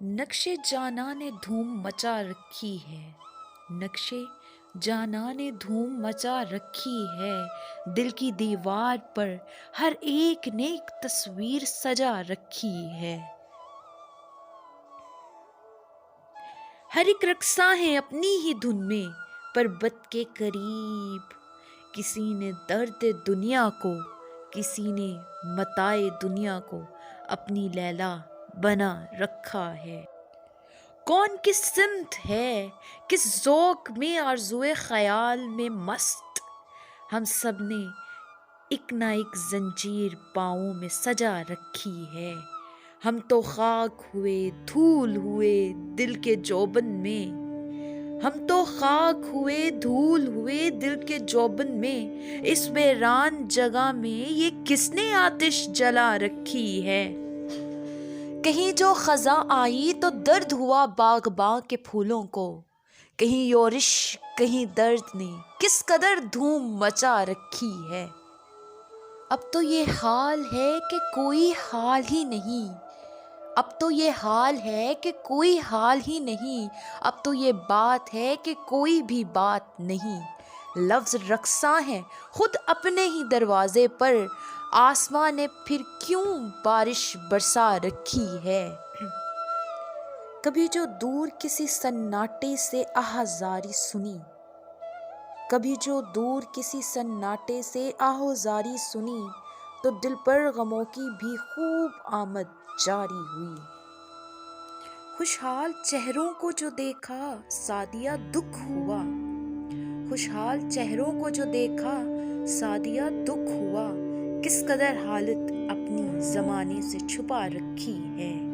نقش جاناں نے دھوم مچا رکھی ہے، نقش جاناں نے دھوم مچا رکھی ہے، دل کی دیوار پر ہر ایک نے ایک تصویر سجا رکھی ہے۔ ہر ایک رقصاں ہے اپنی ہی دھن میں، پربت کے قریب کسی نے درد دنیا کو، کسی نے متاع دنیا کو اپنی لیلا بنا رکھا ہے۔ کون کس سمت ہے، کس ذوق میں آرزوئے خیال میں مست، ہم سب نے ایک نہ ایک زنجیر پاؤں میں سجا رکھی ہے۔ ہم تو خاک ہوئے دھول ہوئے دل کے جوبن میں، ہم تو خاک ہوئے دھول ہوئے دل کے جوبن میں، اس ویران جگہ میں یہ کس نے آتش جلا رکھی ہے۔ کہیں جو خزاں آئی تو درد ہوا باغباں کے پھولوں کو، کہیں یورش کہیں درد نے کس قدر دھوم مچا رکھی ہے۔ اب تو یہ حال ہے کہ کوئی حال ہی نہیں، اب تو یہ حال ہے کہ کوئی حال ہی نہیں، اب تو یہ بات ہے کہ کوئی بھی بات نہیں۔ لفظ رقصاں ہیں خود اپنے ہی دروازے پر، آسماں نے پھر کیوں بارش برسا رکھی ہے۔ کبھی جو دور کسی سناٹے سے آہذاری سنی، کبھی جو دور کسی سناٹے سے آہذاری سنی، تو دل پر غموں کی بھی خوب آمد جاری ہوئی۔ خوشحال چہروں کو جو دیکھا سادیہ دکھ ہوا، خوشحال چہروں کو جو دیکھا سادیہ دکھ ہوا، کس قدر حالت اپنی زمانے سے چھپا رکھی ہے۔